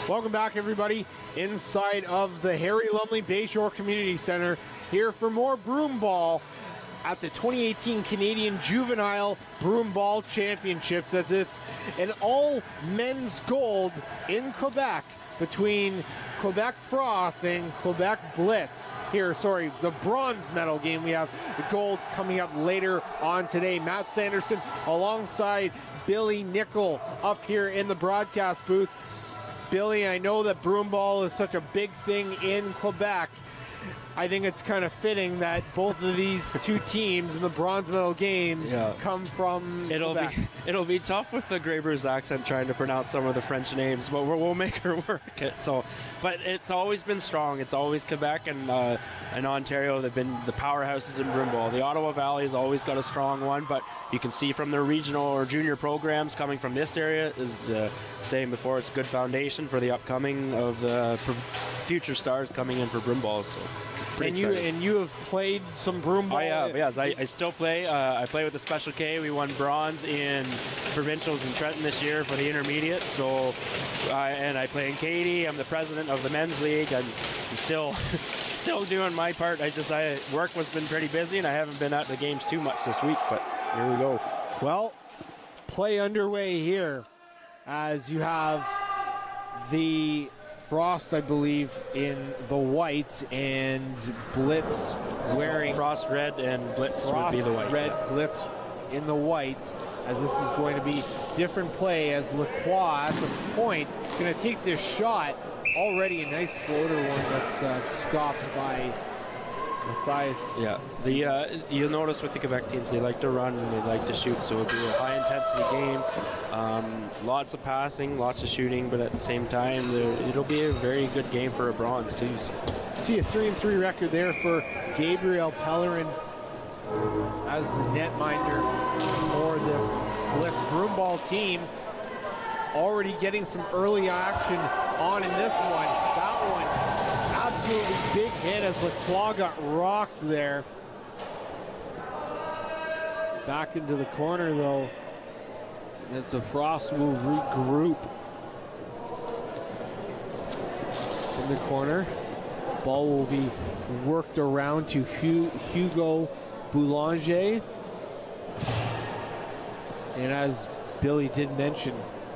Welcome back, everybody, inside of the Harry Lumley Bayshore Community Center, here for more broom ball at the 2018 Canadian Juvenile Broom Ball Championships, as it's an all men's gold in Quebec between Quebec Frost and Quebec Blitz. Here, sorry, the bronze medal game. We have the gold coming up later on today. Matt Sanderson alongside Billy Nickel up here in the broadcast booth. Billy, I know that broom ball is such a big thing in Quebec. I think it's kind of fitting that both of these two teams in the bronze medal game come from Quebec. It'll be tough with the Grey Bruce accent trying to pronounce some of the French names, but we'll make her work. But it's always been strong. It's always Quebec and Ontario. They've been the powerhouses in broom ball. The Ottawa Valley has always got a strong one, but you can see from their regional or junior programs coming from this area, is saying before, it's a good foundation for the upcoming of the future stars coming in for broom balls. So. And you have played some broom ball? I have, yes. I still play. I play with the Special K. We won bronze in provincials in Trenton this year for the intermediate. So, and I play in Katy. I'm the president of the men's league. I'm still doing my part. Work has been pretty busy, and I haven't been at the games too much this week. But here we go. Well, play underway here as you have the Frost, I believe, in the white, and Blitz wearing Frost red and Blitz would be the white. Red, Blitz in the white, as this is going to be different play, as Lacroix at the point going to take this shot. Already a nice floater one that's stopped by Matthias. Yeah, you'll notice with the Quebec teams, they like to run and they like to shoot, so it'll be a high-intensity game. Lots of passing, lots of shooting, but at the same time, it'll be a very good game for a bronze, too. See a 3-3 record there for Gabriel Pellerin as the netminder for this Blitz broom ball team. Already getting some early action on in this one. That one, absolutely big hit as Lacroix got rocked there. Back into the corner, though. As the Frost will regroup in the corner. Ball will be worked around to Hugo Boulanger. And as Billy did mention,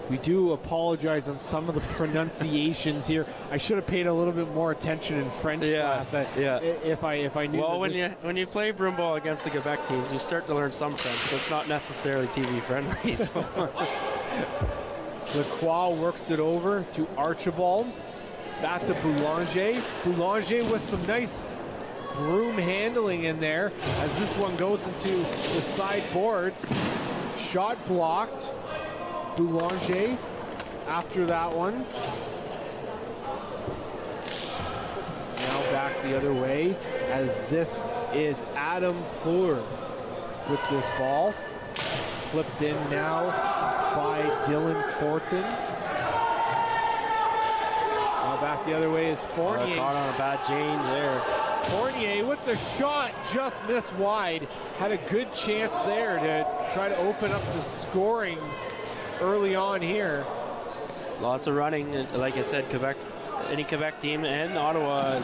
we do apologize on some of the pronunciations here. I should have paid a little bit more attention in French class. If I knew. Well, when you play broom ball against the Quebec teams, you start to learn some French, but it's not necessarily TV friendly. So. Lacroix works it over to Archibald. Back to Boulanger. Boulanger with some nice broom handling in there as this one goes into the side boards. Shot blocked. Boulanger after that one. Now back the other way as this is Adam Plur with this ball. Flipped in now by Dylan Fortin. Now back the other way is Fournier. Caught on a bad change there. Fournier with the shot, just missed wide. Had a good chance there to try to open up the scoring early on here. Lots of running, like I said, Quebec, any Quebec team and Ottawa,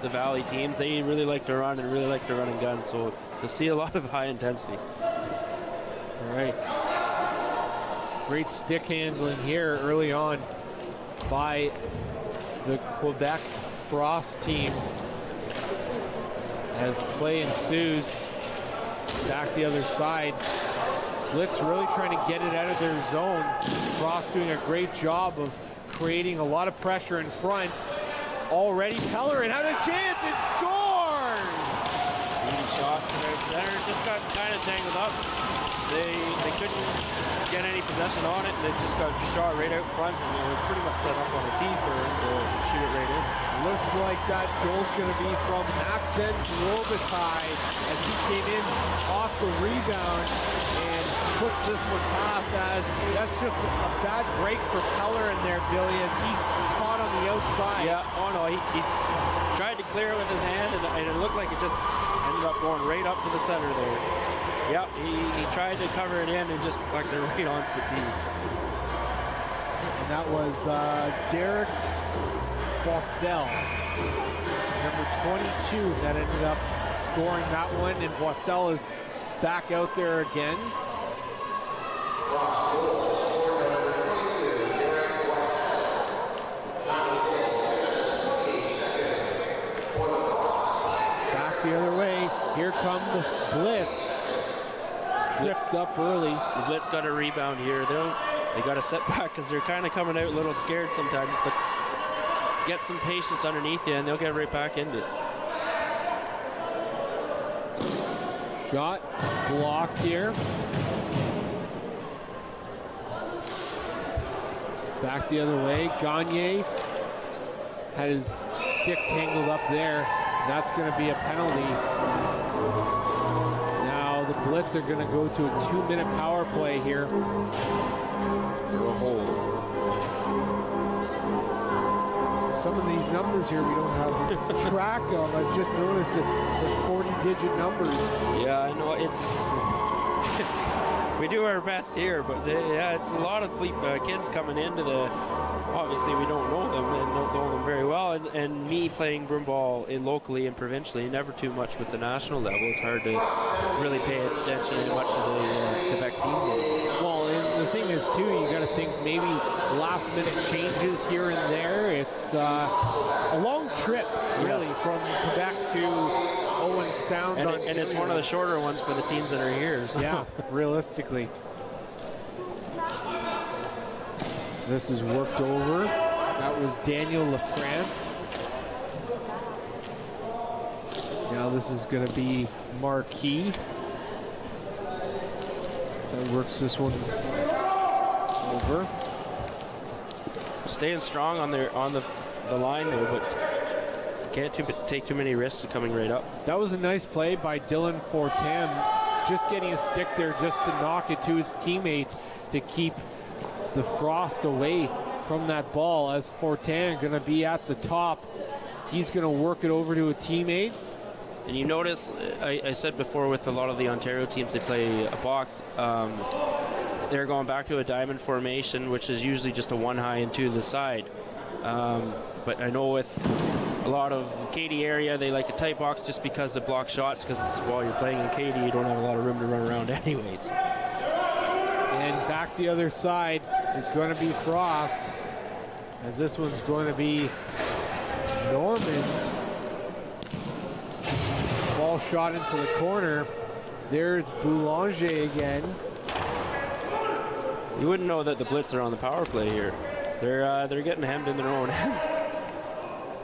the Valley teams, they really like to run and really like to run and gun, so to see a lot of high intensity. All right. Great stick handling here early on by the Quebec Frost team as play ensues. Back the other side. Blitz really trying to get it out of their zone. Frost doing a great job of creating a lot of pressure in front. Already Pellerin had a chance and scores! Easy shot right center, just got kind of tangled up. They couldn't get any possession on it, and they just got shot right out front, and it was pretty much set up on a tee for to shoot it right in. Looks like that goal's going to be from Accents Robitaille as he came in off the rebound and puts this one past, as that's just a bad break for Pellerin there, Billy, as he's caught on the outside. Yeah, oh no, he tried to clear it with his hand, and it looked like it just ended up going right up to the center there. Yep, he tried to cover it in and just deflected it right onto the tee. And that was Derek Boissel, number 22, that ended up scoring that one, and Boissel is back out there again. Back the other way. Here come the Blitz. Tripped up early. The Blitz got a rebound here. They got a setback because they're kind of coming out a little scared sometimes, but get some patience underneath you and they'll get right back into it. Shot blocked here. Back the other way. Gagne had his stick tangled up there. That's going to be a penalty. Now the Blitz are going to go to a 2-minute power play here for a hold. Some of these numbers here we don't have track of. I've just noticed it, the 40-digit numbers. Yeah, I know it's. We do our best here, but yeah, it's a lot of kids coming into the. Obviously, we don't know them and don't know them very well. And me playing broom ball locally and provincially, never too much with the national level. It's hard to really pay attention to much of the Quebec teams. Well, and the thing is, too, you got to think maybe last-minute changes here and there. It's a long trip, really, from Quebec to Owen Sound. And it's one of the shorter ones for the teams that are here. So. Yeah, realistically. This is worked over. That was Daniel LaFrance. Now this is going to be Marquis. That works this one over. Staying strong on the line there, but can't take too many risks of coming right up. That was a nice play by Dylan Fortin, just getting a stick there just to knock it to his teammate to keep the frost away from that ball. As Fortin going to be at the top, he's going to work it over to a teammate. And you notice, I said before, with a lot of the Ontario teams, they play a box. They're going back to a diamond formation, which is usually just a 1 high and 2 to the side. But I know with a lot of Katy area, they like a tight box just because they block shots, because while you're playing in Katy, you don't have a lot of room to run around anyways. And back the other side is going to be Frost, as this one's going to be Norman's. Ball shot into the corner. There's Boulanger again. You wouldn't know that the Blitz are on the power play here. They're getting hemmed in their own end.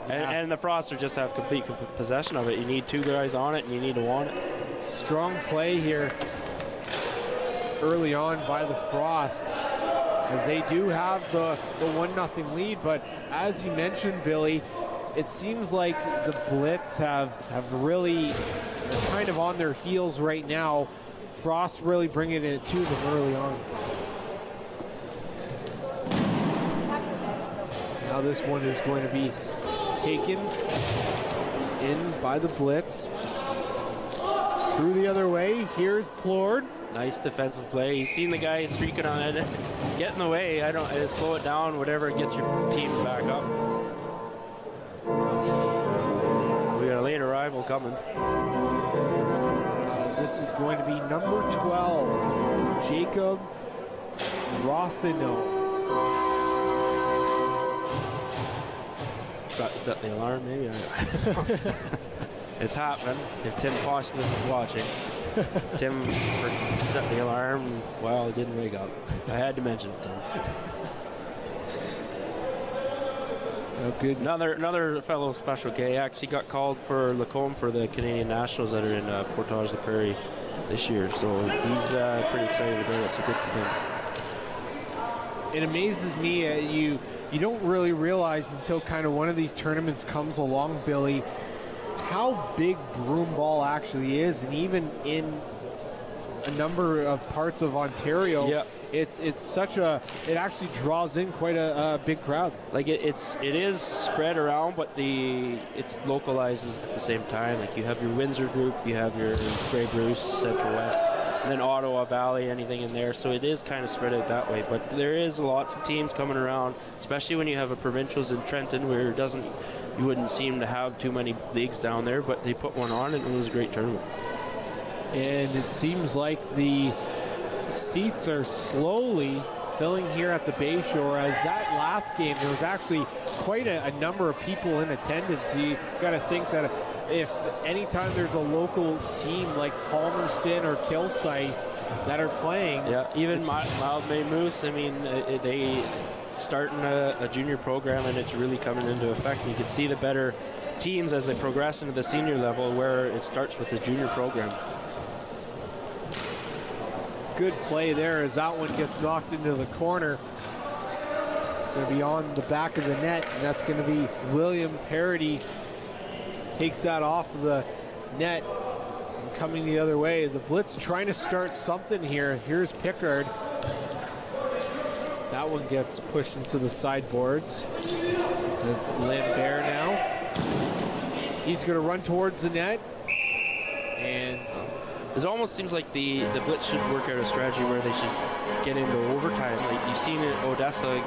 And the Frost just have complete possession of it. You need 2 guys on it, and you need to want it. Strong play here early on by the Frost, as they do have the 1-0 lead. But as you mentioned, Billy, it seems like the Blitz have really kind of on their heels right now. Frost really bringing it to them early on. Now this one is going to be taken in by the Blitz. Through the other way, here's Plord. Nice defensive play. He's seen the guy streaking on it. Get in the way. Slow it down, whatever, get your team back up. We got a late arrival coming. This is going to be number 12, Jacob Rossino. Got to set the alarm, maybe? It's happening. If Tim Poshkus is watching. Tim set the alarm while he didn't wake up. I had to mention it to him. Oh, good. Another fellow Special K actually got called for Lacombe for the Canadian Nationals that are in Portage la Prairie this year. So he's pretty excited about it, so good for him. It amazes me, you don't really realize until kind of one of these tournaments comes along, Billy, how big broom ball actually is. And even in a number of parts of Ontario, yeah, it's such a, it actually draws in quite a big crowd. Like it is spread around, but it's localized at the same time. Like you have your Windsor group, you have your Grey Bruce, Central West. and then Ottawa Valley, anything in there. So it is kind of spread out that way. But there is lots of teams coming around, especially when you have a provincials in Trenton, where you wouldn't seem to have too many leagues down there, but they put one on and it was a great tournament. And it seems like the seats are slowly filling here at the Bayshore, as that last game there was actually quite a number of people in attendance. You got to think that if anytime there's a local team like Palmerston or Kilsyth that are playing, yeah, even Mildmay Moose, I mean, they starting a junior program and it's really coming into effect. You can see the better teams as they progress into the senior level, where it starts with the junior program. Good play there as that one gets knocked into the corner. It's going to be on the back of the net, and that's going to be William Parody. Takes that off of the net and coming the other way. The Blitz trying to start something here. Here's Pickard. That one gets pushed into the sideboards. It's Lambert now. He's going to run towards the net. And it almost seems like the Blitz should work out a strategy where they should get into overtime. Like you've seen it Odessa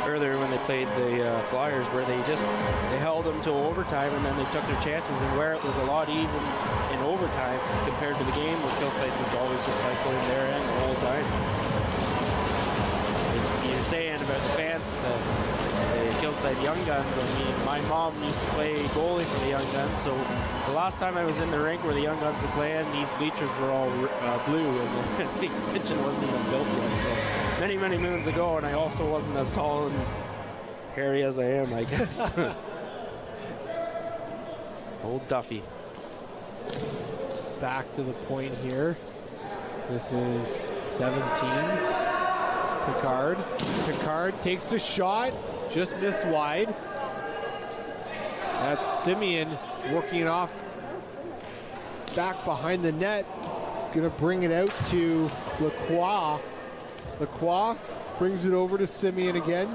earlier when they played the Flyers, where they held them to overtime and then they took their chances, and where it was a lot even in overtime compared to the game where Kilsyth was always just cycling their end the whole time. You're saying about the fans with the Kilsyth Young Guns. I mean, my mom used to play goalie for the Young Guns, so the last time I was in the rink where the Young Guns were playing, these bleachers were all blue, and the extension wasn't even built yet. So many, many moons ago, and I also wasn't as tall and hairy as I am, I guess. Old Duffy. Back to the point here. This is 17. Picard takes the shot, just missed wide. That's Simeon working it off back behind the net. Gonna bring it out to Lacroix. Lacroix brings it over to Simeon again.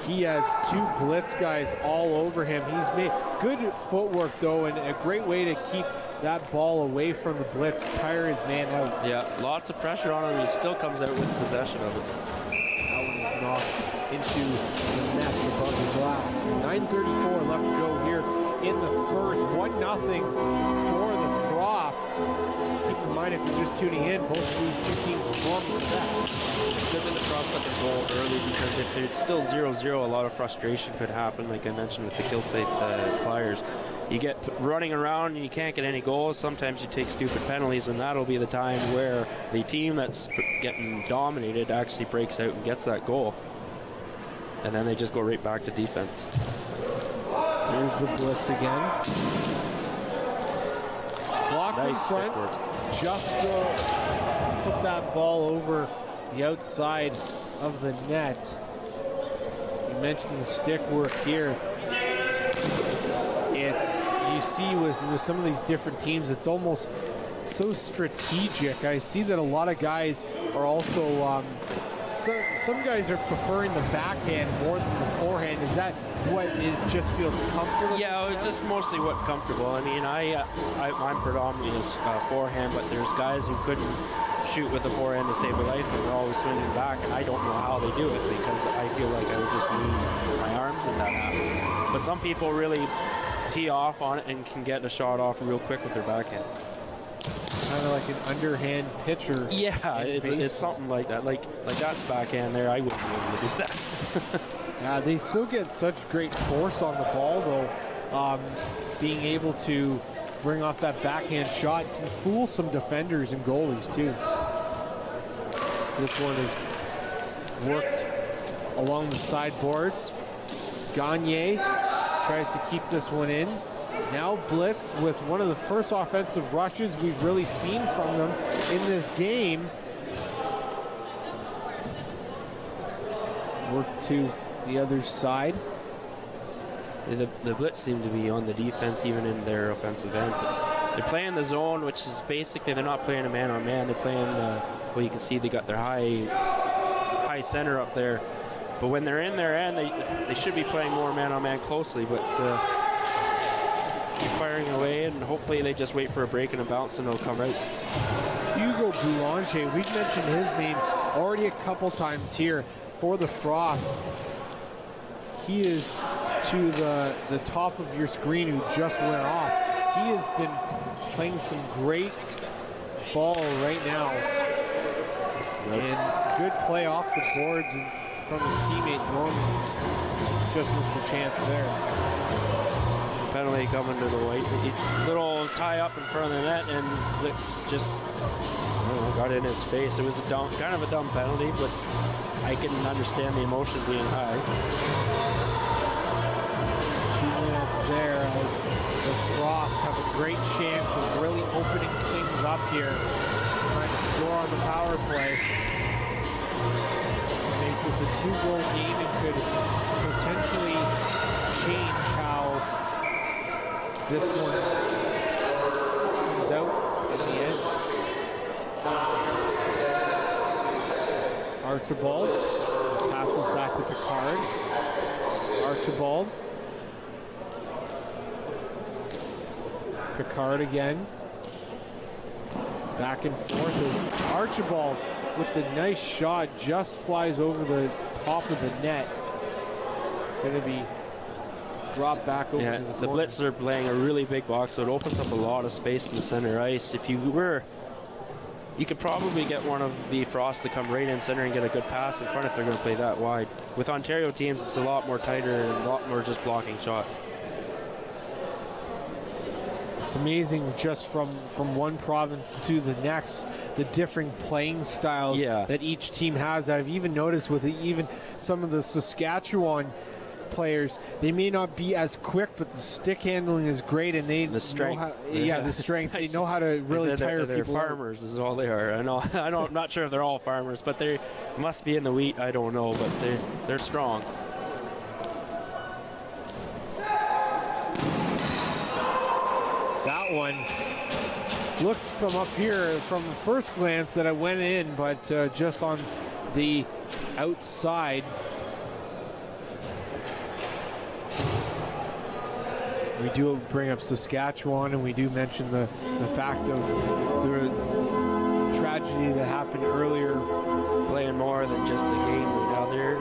He has two Blitz guys all over him. He's made good footwork though, and a great way to keep that ball away from the Blitz, tire his man out. Yeah, lots of pressure on him. He still comes out with possession of it. That one is knocked into the net above the glass. 9:34 left to go here in the first. 1-0 for the Frost. Keep in mind, if you're just tuning in, both of these two teams form the set. It's good that the Frost got the goal early, because if it's still 0-0, a lot of frustration could happen, like I mentioned with the Kilsyth Flyers. You get running around and you can't get any goals. Sometimes you take stupid penalties, and that'll be the time where the team that's getting dominated actually breaks out and gets that goal. And then they just go right back to defense. Here's the Blitz again. Blocked Nice in front. Just go put that ball over the outside of the net. You mentioned the stick work here. You see with some of these different teams, it's almost so strategic. I see that a lot of guys are also, some guys are preferring the backhand more than the forehand. Is that what it just feels comfortable? Yeah, it's just mostly what comfortable. I mean, I'm predominantly a forehand, but there's guys who couldn't shoot with a forehand to save their life, and they're always swinging back, and I don't know how they do it, because I feel like I would just lose my arms if that happened. But some people really tee off on it and can get a shot off real quick with their backhand. Kind of like an underhand pitcher. Yeah, it's something like that. Like that's backhand there. I wouldn't be able to do that. Yeah, they still get such great force on the ball though. Being able to bring off that backhand shot can fool some defenders and goalies too. So this one is worked along the sideboards. Gagne tries to keep this one in. Now Blitz with one of the first offensive rushes we've really seen from them in this game. Work to the other side. The Blitz seem to be on the defense even in their offensive end. They're playing the zone, which is basically they're not playing a man-on-man. They're playing, well, you can see they got their high center up there. But when they're in their end, they should be playing more man-on-man closely. But keep firing away, and hopefully they just wait for a break and a bounce, and it'll come right. Hugo Boulanger, we've mentioned his name already a couple times here for the Frost. He is to the top of your screen who just went off. He has been playing some great ball right now. And good play off the boards and from his teammate Norman. Just missed a chance there. Penalty coming to the white. It's a little tie up in front of the net, and Blitz just got in his space. It was kind of a dumb penalty, but I can understand the emotion being high. 2 minutes there as the Frost have a great chance of really opening things up here. Trying to score on the power play. Make this a 2-goal game and could potentially change how this one comes out in the end. Archibald passes back to Picard. Archibald. Picard again. Back and forth as Archibald with the nice shot just flies over the top of the net. Gonna be dropped back over to the corner. The Blitz are playing a really big box, so it opens up a lot of space in the center ice. If you could probably get one of the Frost to come right in center and get a good pass in front if they're going to play that wide. With Ontario teams, it's a lot more tighter and a lot more just blocking shots. It's amazing just from one province to the next, the different playing styles that each team has. I've even noticed with even some of the Saskatchewan players, they may not be as quick, but the stick handling is great, and they the strength. Know how, the strength. They know how to really tire they're people. Farmers is all they are. I'm not sure if they're all farmers, but they must be in the wheat. I don't know, but they're strong. That one looked from up here, from the first glance, that it went in, but just on the outside. We do bring up Saskatchewan, and we do mention the fact of the tragedy that happened earlier. Playing more than just the game out there.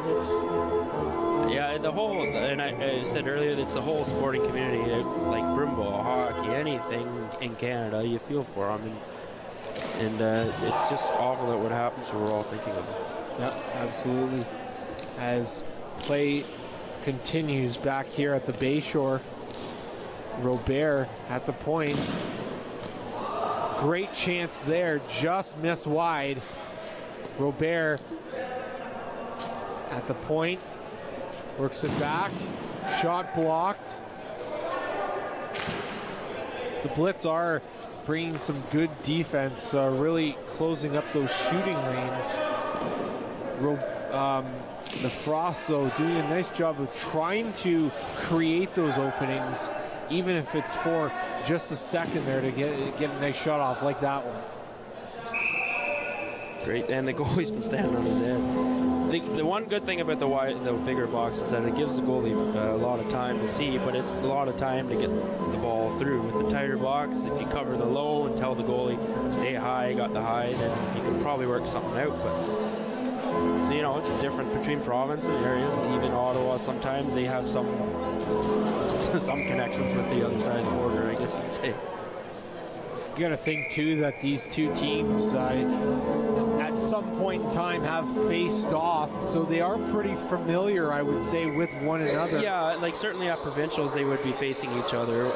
The whole, and I said earlier, it's the whole sporting community. It's like broomball, hockey, anything in Canada, you feel for them, and it's just awful that what happened, so we're all thinking of it. Yep, absolutely. As play continues back here at the Bayshore, Robert at the point. Great chance there, just missed wide. Robert at the point, works it back, shot blocked. The Blitz are bringing some good defense, really closing up those shooting lanes. The Frost, though, doing a nice job of trying to create those openings, even if it's for just a second there to get a nice shot off like that one. Great, and the goalie's been standing on his head. The one good thing about the bigger box is that it gives the goalie a lot of time to see, but it's a lot of time to get the ball through. With the tighter box, if you cover the low and tell the goalie stay high, got the high, then you can probably work something out. But so, it's different between province and areas. Even Ottawa, sometimes they have some connections with the other side of the border, I guess you could say. You got to think too that these two teams at some point in time have faced off, so they are pretty familiar, I would say, with one another. Yeah, like certainly at provincials they would be facing each other.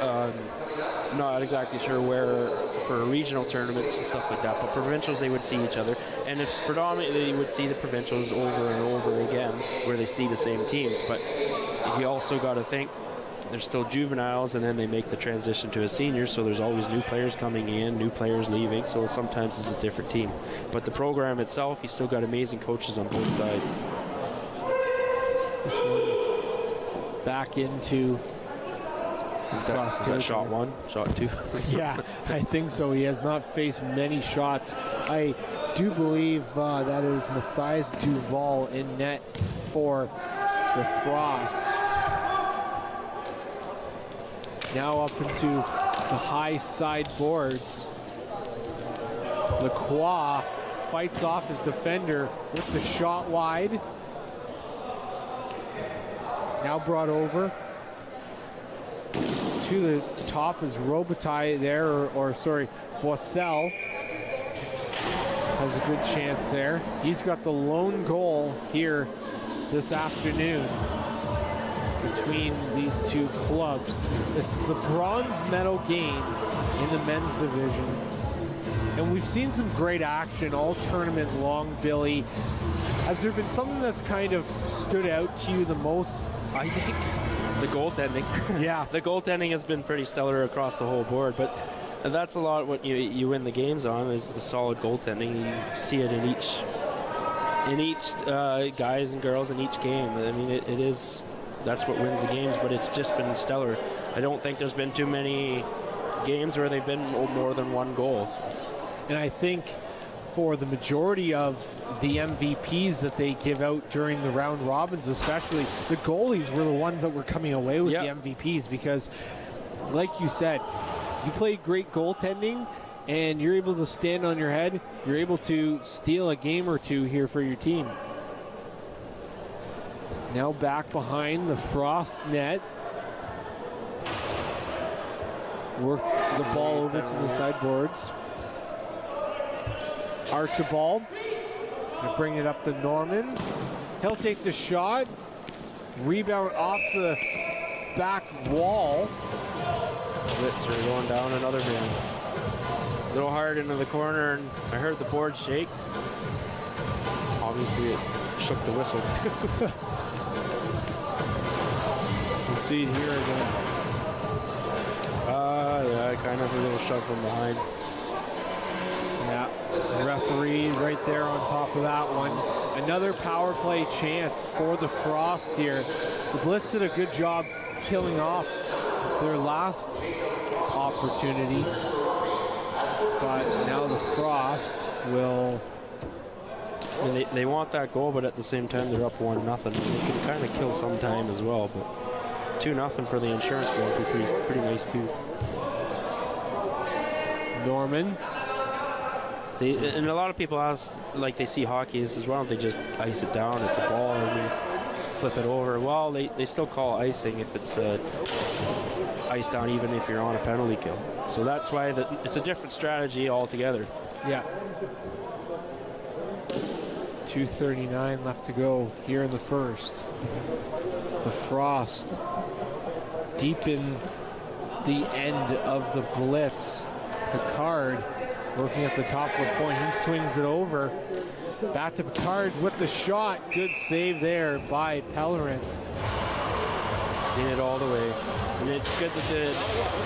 Not exactly sure where for regional tournaments and stuff like that, but provincials they would see each other, and it's predominantly you would see the provincials over and over again where they see the same teams. But you also got to think there's still juveniles, and then they make the transition to a senior, so there's always new players coming in, new players leaving, so sometimes it's a different team. But the program itself, you still got amazing coaches on both sides. This one back into Is that shot one? Shot two? Yeah, I think so. He has not faced many shots. I do believe that is Matthias Duval in net for the Frost. Now up into the high side boards. Lacroix fights off his defender with the shot wide. Now brought over to the top is Robitaille there, or sorry, Boissel has a good chance there. He's got the lone goal here this afternoon between these two clubs. This is the bronze medal game in the men's division. And we've seen some great action all tournament long, Billy. Has there been something that's kind of stood out to you the most? I think the goaltending. Yeah. The goaltending has been pretty stellar across the whole board, but that's a lot what you win the games on is solid goaltending. You see it in each guys and girls in each game. I mean, that's what wins the games, but it's just been stellar. I don't think there's been too many games where they've been more than one goal. So. And I think for the majority of the MVPs that they give out during the round robins, especially, the goalies were the ones that were coming away with the MVPs because, like you said, you play great goaltending and you're able to stand on your head, you're able to steal a game or two here for your team. Now back behind the Frost net. Work the ball over to the sideboards. Archibald, gonna bring it up to Norman. He'll take the shot. Rebound off the back wall. Blitzer going down another man. A little hard into the corner, and I heard the board shake. Obviously, it shook the whistle. We'll see it here again. Yeah, kind of a little shove from behind. Yeah, referee right there on top of that one. Another power play chance for the Frost here. The Blitz did a good job killing off their last opportunity. But now the Frost will... I mean, they want that goal, but at the same time, they're up 1-0. They can kind of kill some time as well, but 2-0 for the insurance goal would be pretty nice too. Norman. See, and a lot of people ask, like they see hockey, this is why don't they just ice it down? It's a ball and you flip it over. Well, they still call icing if it's ice down, even if you're on a penalty kill. So that's why it's a different strategy altogether. Yeah. 2:39 left to go here in the first. The Frost deep in the end of the Blitz. Picard working at the top of the point. He swings it over. Back to Picard with the shot. Good save there by Pellerin. Seen it all the way. And it's good that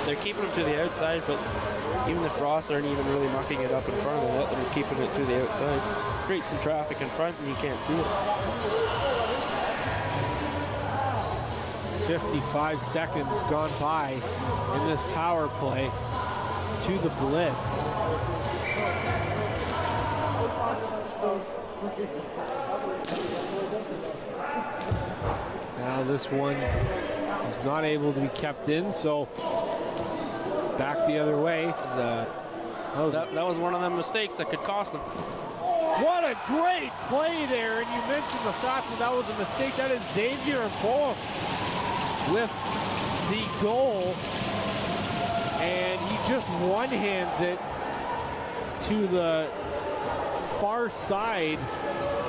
they're keeping them to the outside, but even the Frost aren't even really mucking it up in front of the net. They're keeping it to the outside. Create some traffic in front and you can't see it. 55 seconds gone by in this power play to the Blitz. Now this one is not able to be kept in, so back the other way. That was one of them mistakes that could cost them. What a great play there, and you mentioned the fact that was a mistake. That is Xavier Boss with the goal, and he just one-hands it to the far side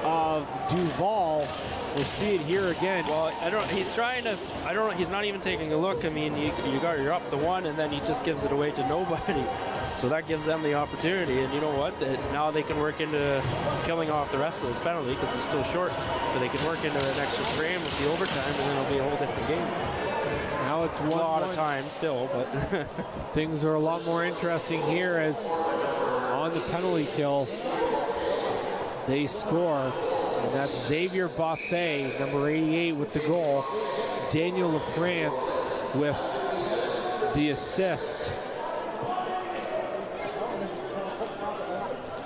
of Duval. We'll see it here again. Well, he's not even taking a look. I mean, you're up the one, and then he just gives it away to nobody. So that gives them the opportunity, and you know what? Now they can work into killing off the rest of this penalty because it's still short. But they can work into an extra frame with the overtime, and then it'll be a whole different game. Now it's a lot of time still, but things are a lot more interesting here as on the penalty kill they score, and that's Xavier Bossé, number 88, with the goal. Daniel LaFrance with the assist.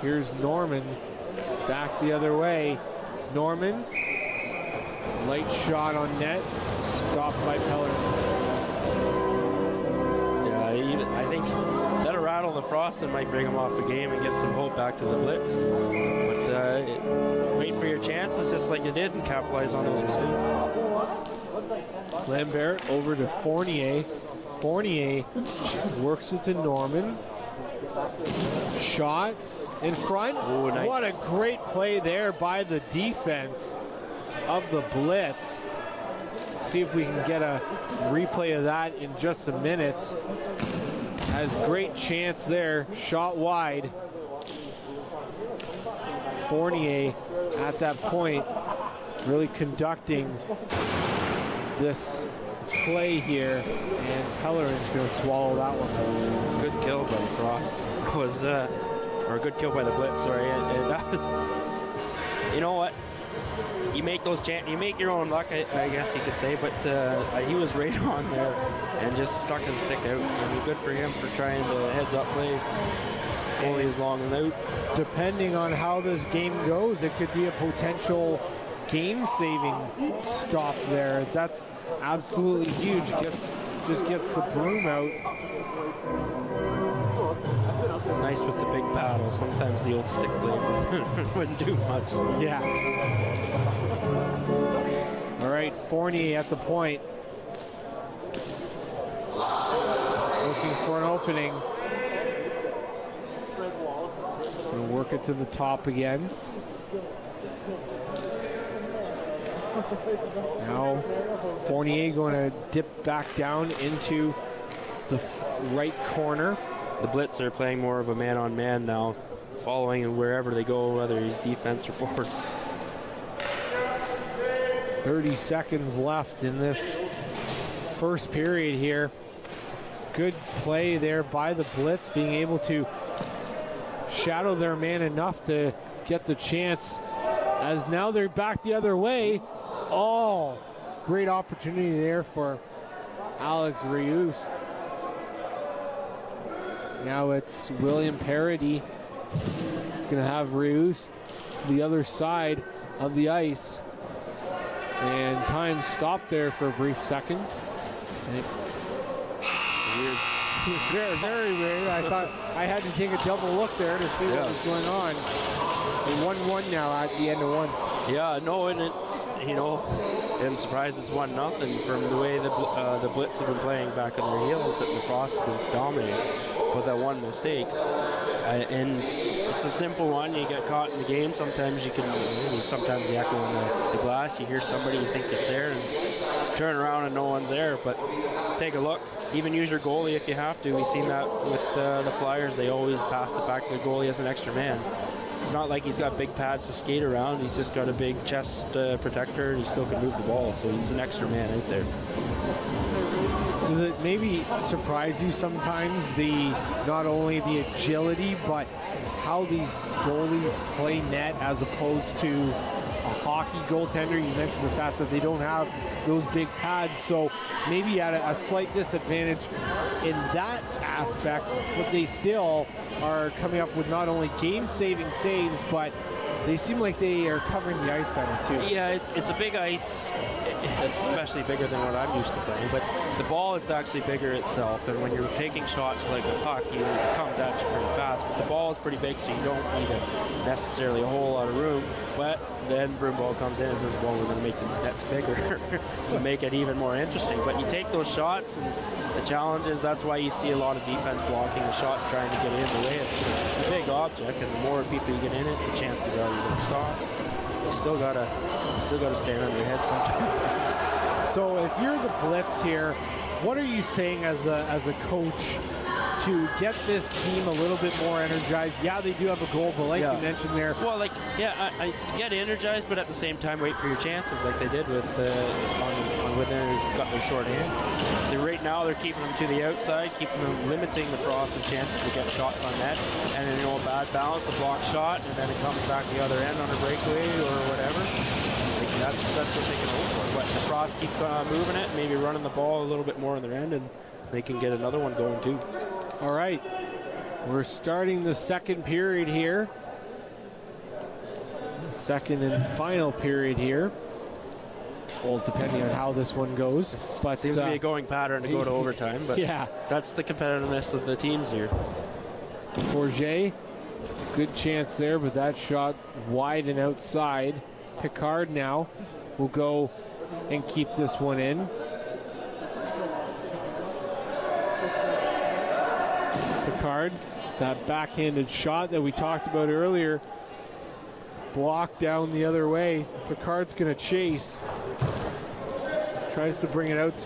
Here's Norman back the other way. Norman, light shot on net, stopped by Pellerin. Frost and might bring them off the game and give some hope back to the Blitz. But wait for your chances just like you did and capitalize on those mistakes. Lambert over to Fournier. Fournier works it to Norman. Shot in front. Ooh, nice. What a great play there by the defense of the Blitz. See if we can get a replay of that in just a minute. Has great chance there. Shot wide. Fournier at that point really conducting this play here, and Pellerin's going to swallow that one. Good kill by Frost. Was or a good kill by the Blitz. Sorry, and that was. You know what? You make those you make your own luck, I guess you could say. But he was right on there and just stuck his stick out. I mean, good for him for trying the heads-up play. Only as long and out. Depending on how this game goes, it could be a potential game-saving stop there. That's absolutely huge. Just gets the broom out. It's nice with the big paddle. Sometimes the old stick blade wouldn't do much. Yeah. All right, Fournier at the point. Looking for an opening. Gonna work it to the top again. Now Fournier going to dip back down into the right corner. The Blitz are playing more of a man-on-man now, following wherever they go, whether he's defense or forward. 30 seconds left in this first period here. Good play there by the Blitz, being able to shadow their man enough to get the chance, as now they're back the other way. Oh, great opportunity there for Alex Reus. Now it's William Parody. He's going to have Reus the other side of the ice. And time stopped there for a brief second. Weird. Very, very weird. I thought I had to take a double look there to see what was going on. 1-1 now at the end of one. Yeah, no, and it's, you know, I'm surprised it's 1-0 from the way the Blitz have been playing back on their heels, that the Frost have been dominating with that one mistake. And it's a simple one. You get caught in the game. Sometimes you can, sometimes the echo on the glass, you hear somebody, you think it's there, and turn around and no one's there. But take a look. Even use your goalie if you have to. We've seen that with the Flyers. They always pass it back to their goalie as an extra man. It's not like he's got big pads to skate around. He's just got a big chest protector, and he still can move the ball. So he's an extra man out there. Does it maybe surprise you sometimes, not only the agility, but how these goalies play net as opposed to a hockey goaltender? You mentioned the fact that they don't have those big pads, so maybe at a slight disadvantage in that aspect, but they still are coming up with not only game-saving saves, but they seem like they are covering the ice better too. Yeah, it's a big ice, especially bigger than what I'm used to playing, but the ball is actually bigger itself, and when you're taking shots like a puck, it comes at you pretty fast, but the ball is pretty big, so you don't need necessarily a whole lot of room. But then Broomball comes in and says, well, we're going to make the nets bigger, so make it even more interesting. But you take those shots, and the challenge is that's why you see a lot of defense blocking the shot, trying to get in the way. It's a big object, and the more people you get in it, the chances are you're going to stop. You still gotta stand on your head sometimes. So if you're the Blitz here, what are you saying as a coach to get this team a little bit more energized? Yeah, they do have a goal, but like you mentioned there. Well, like, yeah, I get energized, but at the same time, wait for your chances, like they did with when they got their short hand. Right now, they're keeping them to the outside, keeping them, limiting the Frost's chances to get shots on net. And then, a bad balance, a blocked shot, and then it comes back the other end on a breakaway or whatever. Like, that's what they can hope for. But the Frost keep moving it, maybe running the ball a little bit more on their end, and they can get another one going too. All right, we're starting the second period here. Second and final period here. Well, depending on how this one goes. But seems to be a going pattern to go to overtime, but yeah, that's the competitiveness of the teams here. Forget, good chance there, but that shot wide and outside. Picard now will go and keep this one in. Picard, that backhanded shot that we talked about earlier, blocked down the other way. Picard's going to chase. Tries to bring it out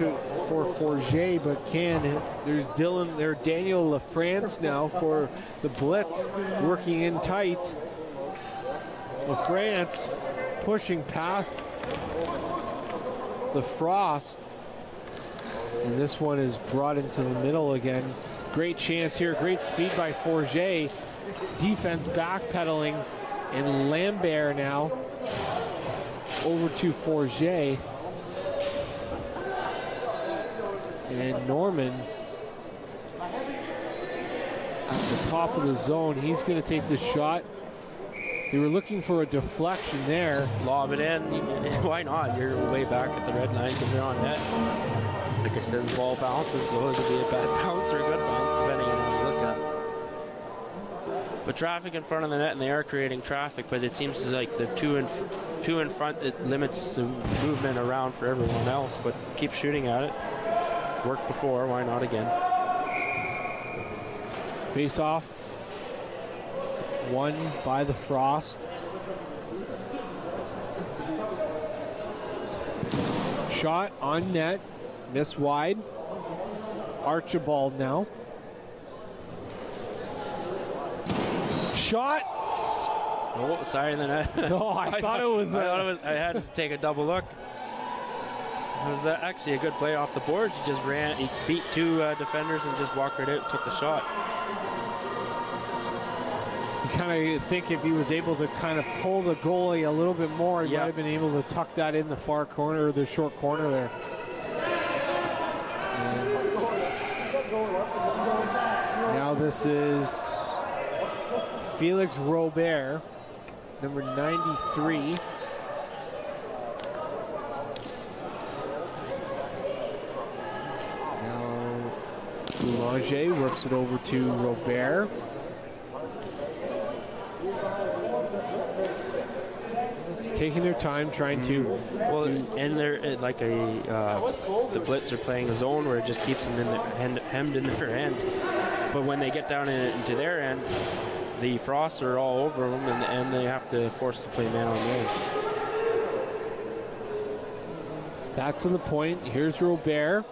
for Forget, but can. There's Daniel LaFrance now for the Blitz, working in tight. LaFrance pushing past the Frost, and this one is brought into the middle again. Great chance here, great speed by Forget. Defense backpedaling, and Lambert now over to Forget. And Norman at the top of the zone. He's going to take the shot. They were looking for a deflection there. Just lob it in. Why not? You're way back at the red line because you're on net. Like I said, the ball bounces, so it'll be a bad bounce or a good bounce, depending on how you look at it. But traffic in front of the net, and they are creating traffic, but it seems like the two in front, it limits the movement around for everyone else, but keep shooting at it. Worked before, why not again? Face off. Won by the Frost. Shot on net. Miss wide. Archibald now. Shot. Oh, sorry, then No, I thought it was. I had to take a double look. It was actually a good play off the boards. He just ran, he beat two defenders and just walked right out and took the shot. You kind of think if he was able to kind of pull the goalie a little bit more, he might have been able to tuck that in the far corner, the short corner there. Now this is Felix Robert, number 93. Boulanger works it over to Robert. Taking their time, trying to. Well, and they're like the Blitz are playing a zone where it just keeps them in the hemmed in their end. But when they get down into their end, the Frosts are all over them, and they have to force to play man on man. Back to the point. Here's Robert.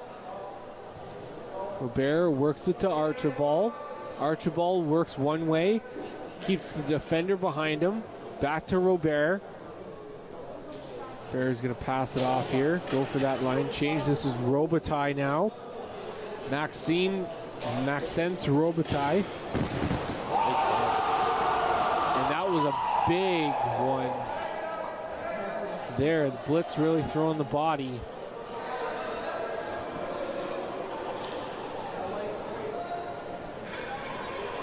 Robert works it to Archibald. Archibald works one way, keeps the defender behind him. Back to Robert. Robert's going to pass it off here. Go for that line change. This is Robitaille now. Maxence Robitaille. And that was a big one there. The Blitz really throwing the body.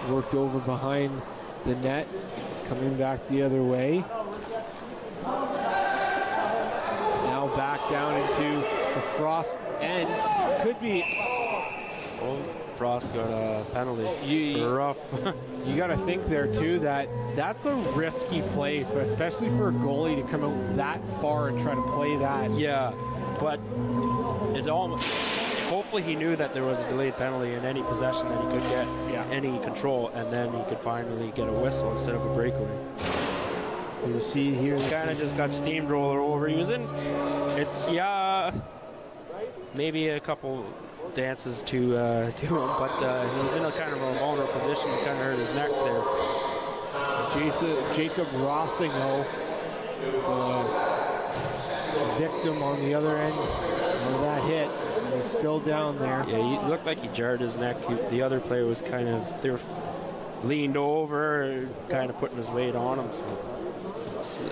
Worked over behind the net, coming back the other way. Now back down into the Frost end. Could be. Oh, Frost got a penalty. Rough. You got to think there too that that's a risky play, especially for a goalie to come out that far and try to play that. Yeah, but it's almost. Hopefully he knew that there was a delayed penalty in any possession that he could get any control, and then he could finally get a whistle instead of a breakaway. You see here, he kind of just got steamroller over. He was in. It's maybe a couple dances to him, but he was in a kind of a vulnerable position. He kind of hurt his neck there. Jacob Rossing, though, victim on the other end of that hit. He's still down there. Yeah, he looked like he jarred his neck. The other player was they were leaned over, kind of putting his weight on him. So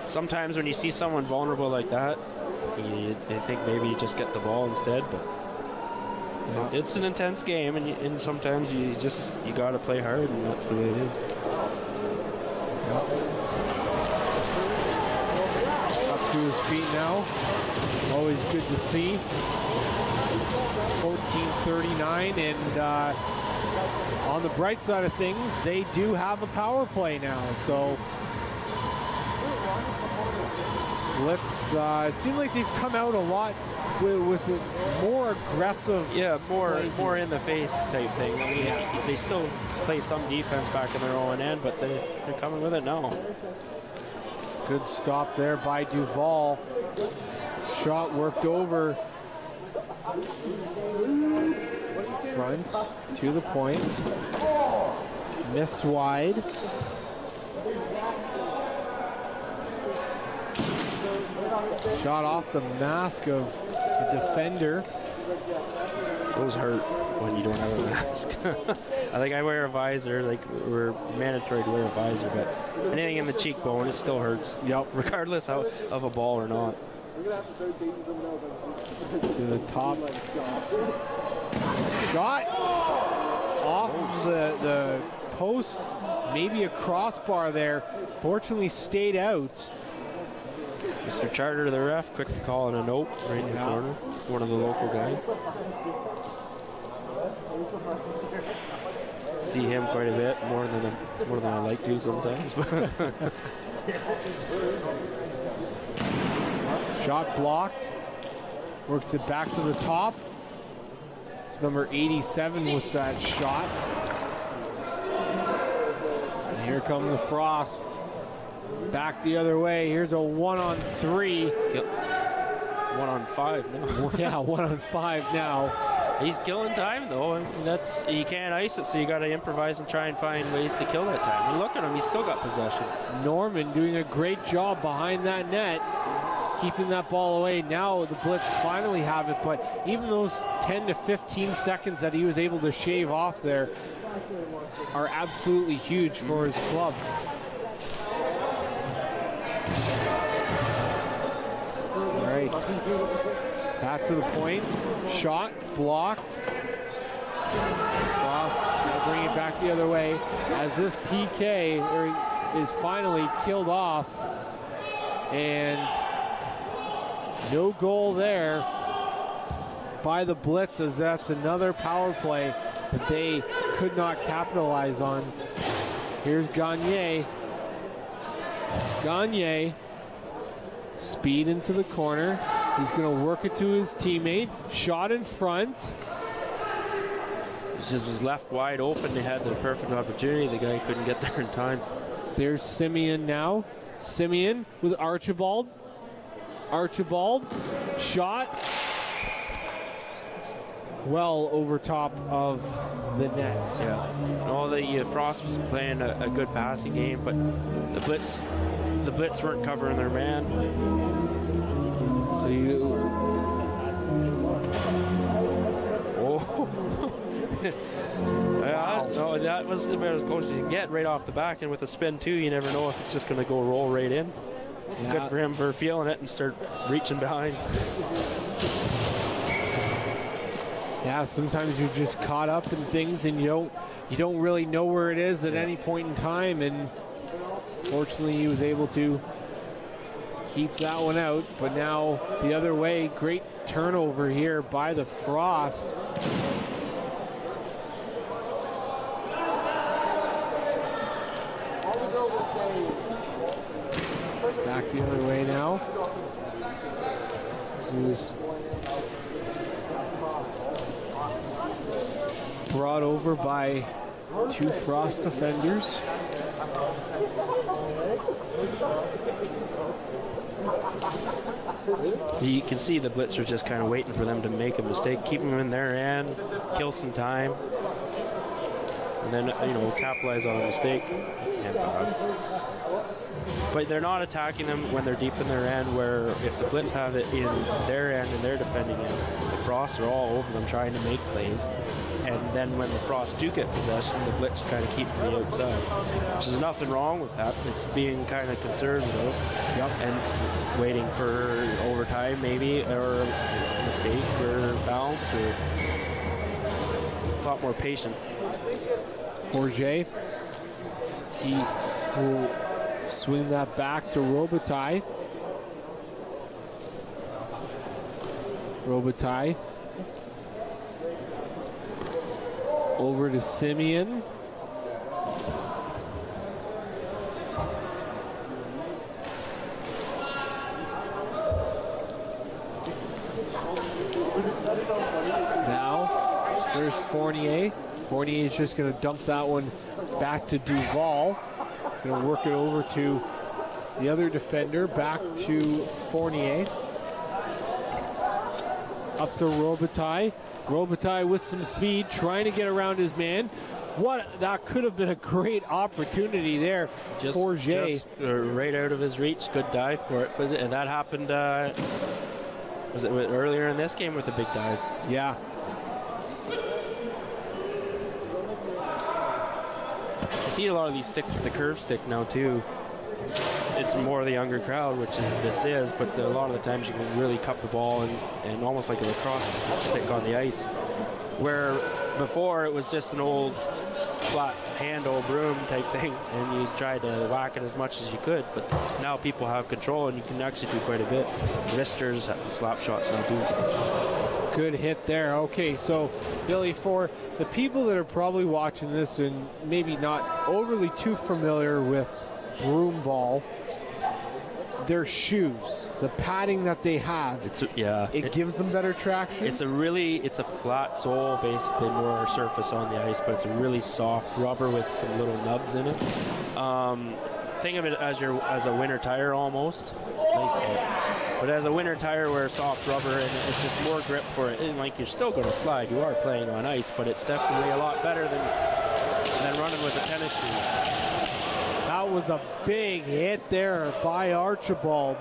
sometimes when you see someone vulnerable like that, they think maybe you just get the ball instead. But it's an intense game, and sometimes you got to play hard, and that's the way it is. Up to his feet now. Always good to see. 14:39, and On the bright side of things, they do have a power play now, so let's seem like they've come out a lot with more aggressive. Yeah, more in the face type thing. I mean, they still play some defense back in their own end, but they're coming with it now. Good stop there by Duval. Shot worked over. Front to the point. Missed wide. Shot off the mask of the defender. Those hurt when you don't have a mask. I think I wear a visor, like we're mandatory to wear a visor, but anything in the cheekbone, it still hurts. Yep. Regardless of a ball or not. To the top. Shot off the post, maybe a crossbar there. Fortunately stayed out. Mr. Charter, the ref, quick to call on a note right in the corner. One of the local guys. See him quite a bit, more than I like to sometimes. Shot blocked. Works it back to the top. It's number 87 with that shot. And here come the Frost. Back the other way. Here's a 1-on-3. Yep. 1-on-5 now. Yeah, 1-on-5 now. He's killing time though. I mean, you can't ice it, so you got to improvise and try and find ways to kill that time. And look at him, he's still got possession. Norman doing a great job behind that net, keeping that ball away. Now the Blitz finally have it, but even those 10 to 15 seconds that he was able to shave off there are absolutely huge for his club. All right, back to the point. Shot blocked. Frost gonna bring it back the other way as this PK is finally killed off, and no goal there by the Blitz, as that's another power play that they could not capitalize on. Here's Gagne. Gagne, speed into the corner. He's going to work it to his teammate. Shot in front. He just was left wide open. They had the perfect opportunity. The guy couldn't get there in time. There's Simeon now. Simeon with Archibald. Archibald. Shot. Well over top of the nets. Yeah. All the Frost was playing a good passing game, but the Blitz weren't covering their man. So you. Oh. Yeah, no, that was about as close as you can get right off the back, and with a spin too, you never know if it's just going to go roll right in. Yeah. Good for him for feeling it and start reaching behind. Yeah, sometimes you're just caught up in things and you don't really know where it is at any point in time, and fortunately he was able to keep that one out. But now the other way, great turnover here by the Frost. Back the other way now. This is brought over by two Frost defenders. You can see the Blitz are just kind of waiting for them to make a mistake, keep them in their end, kill some time, and then capitalize on a mistake. But they're not attacking them when they're deep in their end, where if the Blitz have it in their end and they're defending it, the Frosts are all over them trying to make plays. And then when the Frosts do get possession, the Blitz try to keep them the outside. Which is nothing wrong with that. It's being kind of conservative. Yep. And waiting for overtime maybe, or a mistake, or bounce, or a lot more patient. Forget, he will swing that back to Robitaille. Over to Simeon. Now, there's Fournier. Fournier is just going to dump that one back to Duval. Going to work it over to the other defender, back to Fournier. Up to Robitaille. Robitaille with some speed, trying to get around his man. That could have been a great opportunity there for Jay. Just right out of his reach, good dive for it. But that happened, was it earlier in this game with a big dive? Yeah. I see a lot of these sticks with the curve stick now too. It's more the younger crowd, which this is, but a lot of the times you can really cup the ball and almost like a lacrosse stick on the ice. Where before it was just an old flat handle broom type thing, and you tried to whack it as much as you could, but now people have control and you can actually do quite a bit. Wristers and slap shots now too. Good hit there. Okay, so Billy, for the people that are probably watching this and maybe not overly too familiar with broom ball, their shoes, the padding that they have, it gives them better traction. It's a flat sole, basically more surface on the ice, but it's a really soft rubber with some little nubs in it. Think of it as a winter tire almost, but as a winter tire where soft rubber and it's just more grip for it. And like you're still going to slide, you are playing on ice, but it's definitely a lot better than running with a tennis shoe. That was a big hit there by Archibald.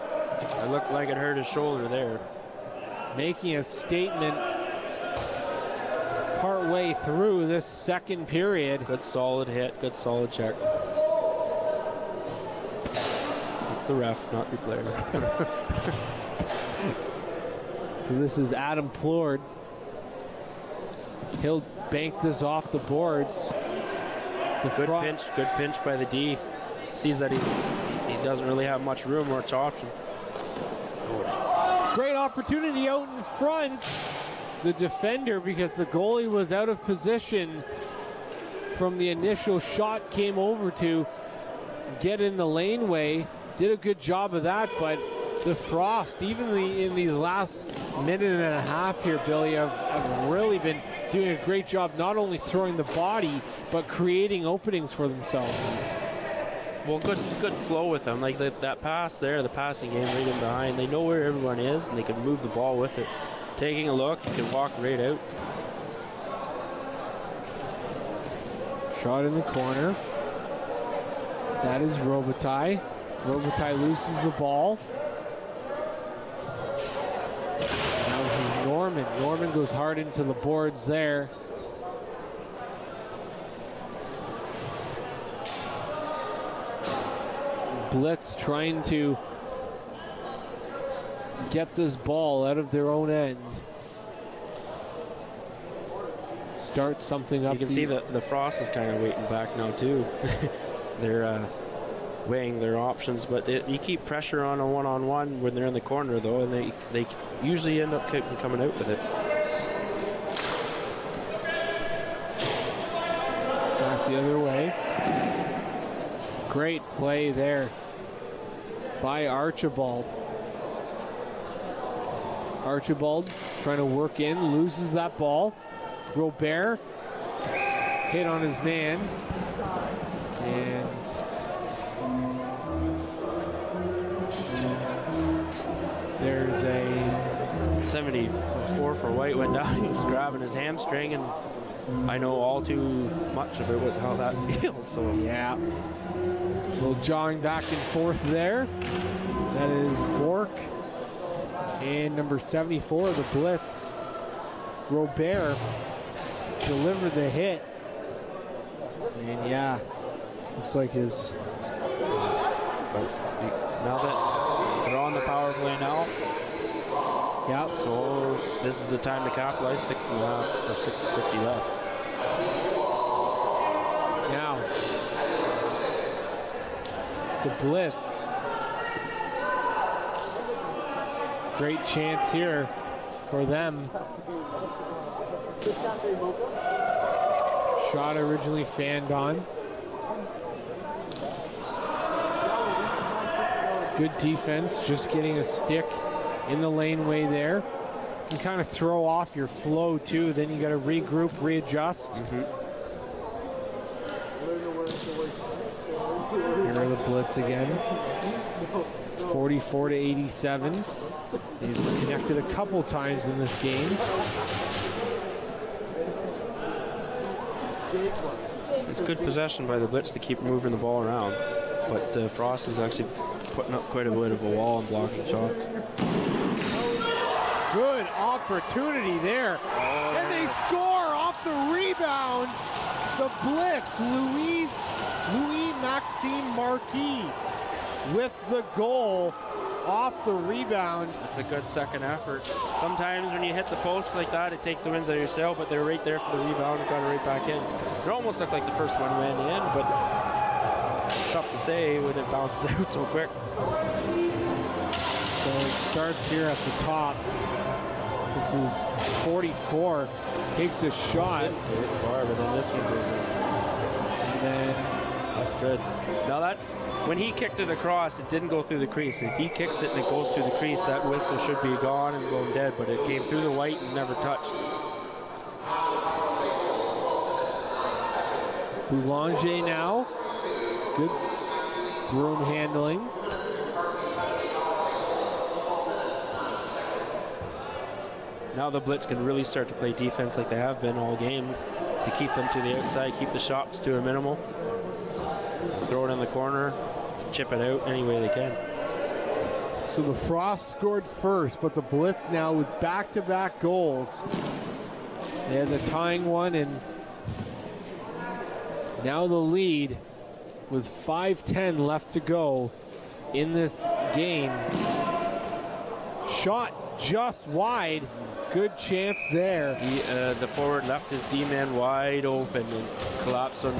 It looked like it hurt his shoulder there. Making a statement partway through this second period. Good solid hit, good solid check. It's the ref, not your player. So this is Adam Plourde. He'll bank this off the boards. Good pinch by the D. Sees that he doesn't really have much room or much option. Great opportunity out in front. The defender, because the goalie was out of position from the initial shot, came over to get in the laneway. Did a good job of that, but the Frost, even in these last minute and a half here, Billy, have really been doing a great job not only throwing the body, but creating openings for themselves. Well, good flow with them. Like that pass there, the passing game right in behind. They know where everyone is, and they can move the ball with it. Taking a look, you can walk right out. Shot in the corner. That is Robitaille. Robitaille loses the ball. Now this is Norman. Norman goes hard into the boards there. Blitz trying to get this ball out of their own end. Start something up. You can see that the Frost is kind of waiting back now too. They're weighing their options, but you keep pressure on a one-on-one when they're in the corner though, and they usually end up coming out with it. Back the other way. Great play there by Archibald. Archibald trying to work in, loses that ball. Robert hit on his man. And there's a 74 for White went down. He was grabbing his hamstring, and I know all too much about how that feels. So yeah. A little jawing back and forth there. That is Bork. And number 74, the Blitz. Robert delivered the hit. And yeah, looks like his... Now that they're on the power play now. Yeah. So this is the time to capitalize. 6.5 or 6:50 left. Now, the Blitz. Great chance here for them. shot originally fanned on. Good defense, just getting a stick in the laneway there. You kind of throw off your flow too, then you got to regroup, readjust. Here are the Blitz again. 44-87. He's been connected a couple times in this game. It's good possession by the Blitz to keep moving the ball around, but Frost is actually putting up quite a bit of a wall and blocking shots. Good opportunity there. And they score off the rebound. The Blitz, Louis-Maxime Marquis with the goal off the rebound. That's a good second effort. Sometimes when you hit the post like that, it takes the winds out of your sail, but they're right there for the rebound and got it right back in. It almost looked like the first one went in, but it's tough to say when it bounces out so quick. So it starts here at the top. This is 44. Takes a shot. Far, but then this one goes in. And then that's good. Now that's when he kicked it across, it didn't go through the crease. If he kicks it and it goes through the crease, that whistle should be gone and going dead, but it came through the white and never touched. Boulanger now. Good broom handling. Now the Blitz can really start to play defense like they have been all game to keep them to the outside, keep the shots to a minimal, throw it in the corner, chip it out any way they can. So the Frost scored first, but the Blitz now with back-to-back goals. They had the tying one, and now the lead with 5:10 left to go in this game. Shot just wide. Good chance there. The forward left his D-man wide open and collapsed on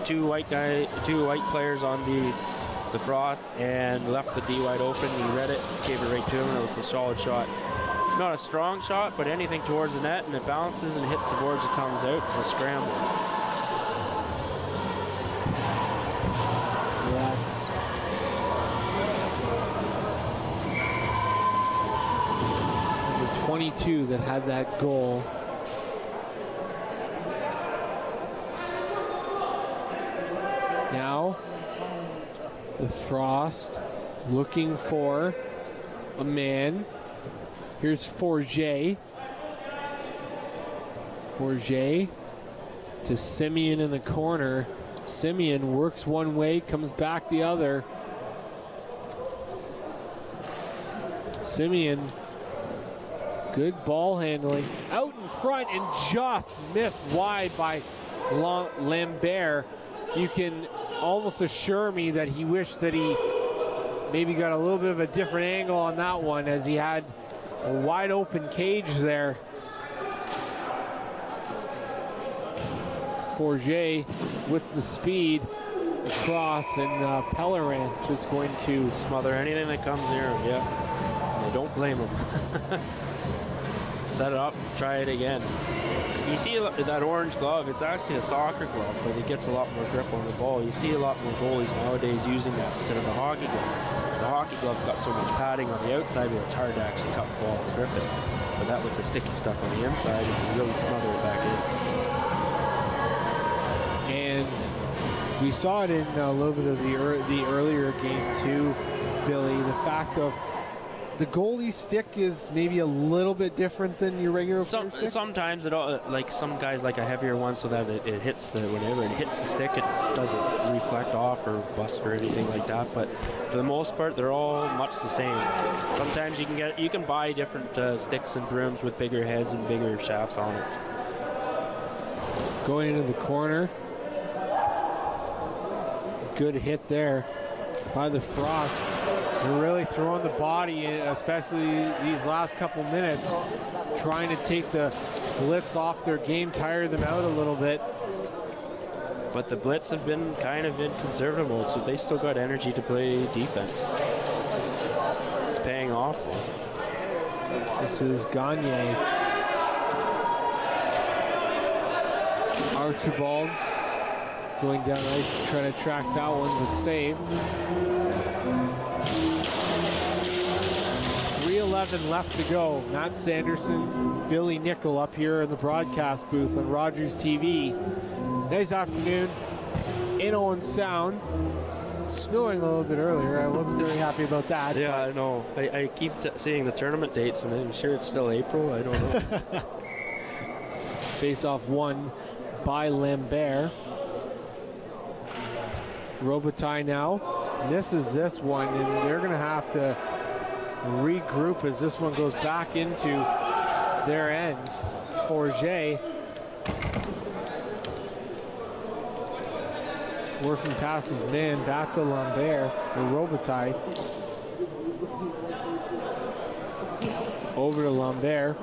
two white players on the Frost and left the D wide open. He read it, gave it right to him, and it was a solid shot. Not a strong shot, but anything towards the net, and it bounces and hits the boards and comes out. It's a scramble. That's 22 that had that goal. Now, the Frost looking for a man. Here's Forget. Forget to Simeon in the corner. Simeon works one way, comes back the other. Simeon, good ball handling. Out in front and just missed wide by Lambert. You can almost assure me that he wished that he maybe got a little bit of a different angle on that one, as he had a wide open cage there. Forget with the speed across, and Pellerin just going to smother anything that comes near him. Yeah, and they don't blame him. Set it up, try it again. You see that orange glove, it's actually a soccer glove, but it gets a lot more grip on the ball. You see a lot more goalies nowadays using that instead of the hockey glove. The hockey glove's got so much padding on the outside where it's hard to actually cut the ball and grip it. But that with the sticky stuff on the inside, you can really smother it back in. And we saw it in a little bit of the earlier game too, Billy. The fact of the goalie stick is maybe a little bit different than your regular stick? Sometimes it like some guys like a heavier one so that it hits whenever it hits the stick, it doesn't reflect off or bust or anything like that. But for the most part, they're all much the same. Sometimes you can buy different sticks and brooms with bigger heads and bigger shafts on it. Going into the corner. Good hit there by the Frost. They're really throwing the body in, especially these last couple minutes, trying to take the Blitz off their game, tire them out a little bit. But the Blitz have been kind of in conservative mode, so they still got energy to play defense. It's paying off. This is Gagne. Archibald going down ice to try to track that one, but saved. 3:11 left to go. Matt Sanderson, Billy Nickel up here in the broadcast booth on Rogers TV. Nice afternoon in Owen Sound. Snowing a little bit earlier. I wasn't very happy about that. Yeah, I know. I keep seeing the tournament dates, and I'm sure it's still April. I don't know. Face-off won by Lambert. Robitaille now misses this one, and they're going to have to regroup as this one goes back into their end. Forget working past his man, back to Lambert, or Robitaille. Over to Lambert.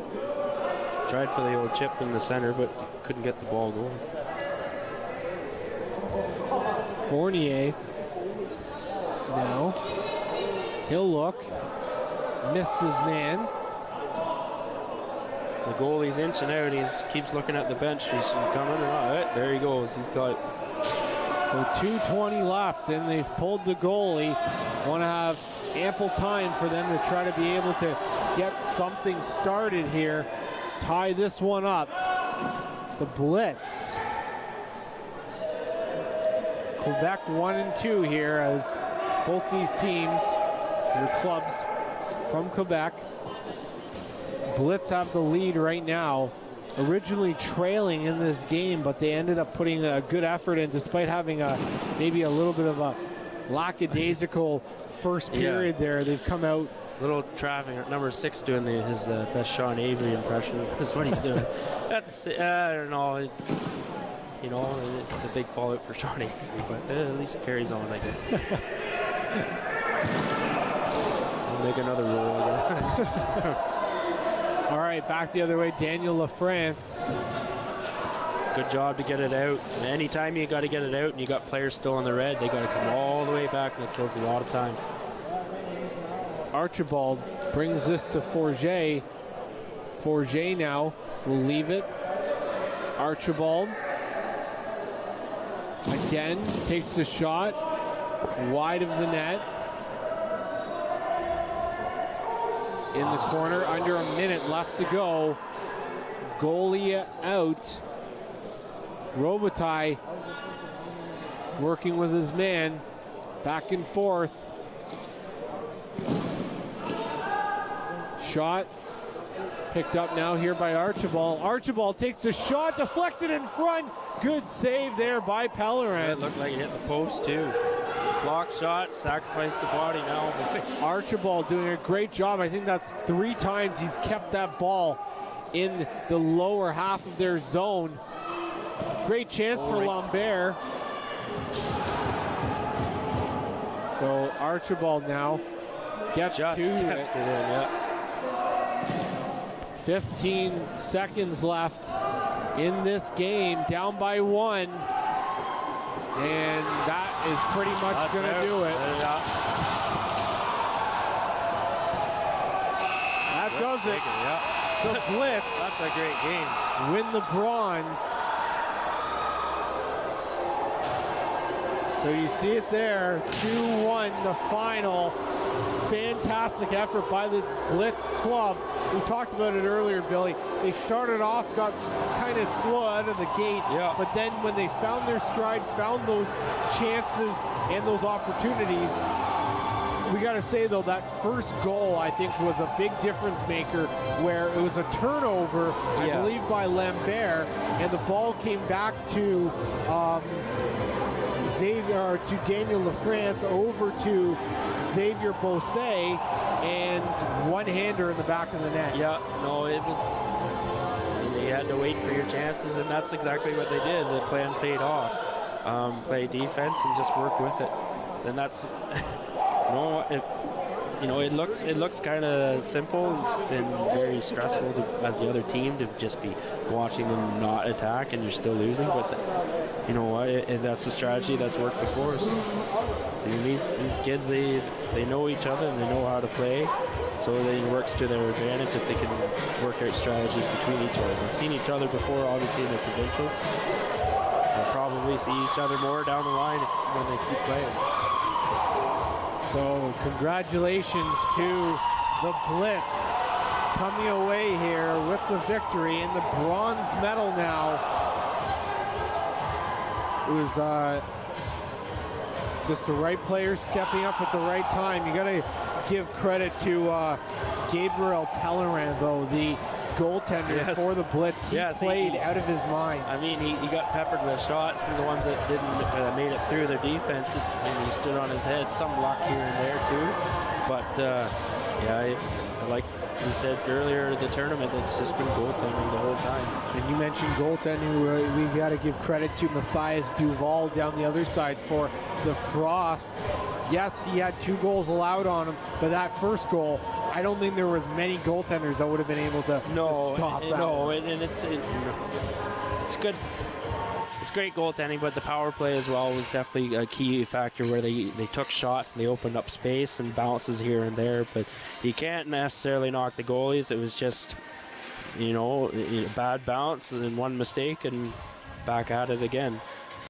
Tried for the old chip in the center, but couldn't get the ball going. Fournier now. He'll look. Missed his man. The goalie's inching out. He keeps looking at the bench. He's coming. Right, there he goes. He's got. So 2:20 left, and they've pulled the goalie. Want to have ample time for them to try to be able to get something started here. Tie this one up. The Blitz. Quebec 1 and 2 here, as both these teams, their clubs from Quebec. Blitz have the lead right now. Originally trailing in this game, but they ended up putting a good effort in despite having maybe a little bit of a lackadaisical first period there. They've come out. Little traffic, number 6 doing his best Sean Avery impression. That's what he's doing. That's, I don't know, it's, you know, a big fallout for Sean Avery, but at least it carries on, I guess. We'll make another roll again. All right, back the other way, Daniel LaFrance. Good job to get it out. And anytime you got to get it out and you got players still in the red, they got to come all the way back, and it kills a lot of time. Archibald brings this to Forget. Forget now will leave it. Archibald again takes the shot wide of the net. In the corner, under a minute left to go. Goalie out. Robitaille working with his man. Back and forth. Shot picked up now here by Archibald. Archibald takes the shot, deflected in front. Good save there by Pellerin. It looked like it hit the post too. Block shot, sacrifice the body now. Archibald doing a great job. I think that's 3 times he's kept that ball in the lower half of their zone. Great chance for Lambert. So Archibald now gets to it. It in, yeah. 15 seconds left in this game, down by 1. And that is pretty much going to do it. That does it. The Blitz. That's a great game. Win the bronze. So you see it there, 2-1 the final. Fantastic effort by the Blitz club. We talked about it earlier, Billy. They started off, got kind of slow out of the gate, but then when they found their stride, found those chances and those opportunities, we got to say, though, that first goal, I think, was a big difference maker, where it was a turnover, I believe, by Lambert, and the ball came back to Daniel LaFrance, over to Xavier Bossé, and one-hander in the back of the net. Yeah, no, it was, you had to wait for your chances, and that's exactly what they did. The plan paid off. Play defense and just work with it. And that's, it looks kind of simple and very stressful as the other team to just be watching them not attack and you're still losing, but you know what, that's the strategy that's worked before. So these kids, they know each other and they know how to play, so it works to their advantage if they can work out strategies between each other. They've seen each other before, obviously, in the provincials. probably see each other more down the line when they keep playing. So congratulations to the Blitz coming away here with the victory and the bronze medal now. It was just the right player stepping up at the right time. You got to give credit to Gabriel Pellerin, though, the goaltender for the Blitz. He played out of his mind. I mean, he got peppered with shots, and the ones that didn't made it through their defense, and he stood on his head. Some luck here and there too, but yeah, like we said earlier, the tournament, it's just been goaltending the whole time. And you mentioned goaltending. We got to give credit to Matthias Duval down the other side for the Frost. Yes, he had 2 goals allowed on him, but that first goal, I don't think there was many goaltenders that would have been able to stop that. No, and it's good. It's great goaltending, but the power play as well was definitely a key factor where they took shots and they opened up space and bounces here and there. But you can't necessarily knock the goalies. It was just, bad bounce and one mistake and back at it again.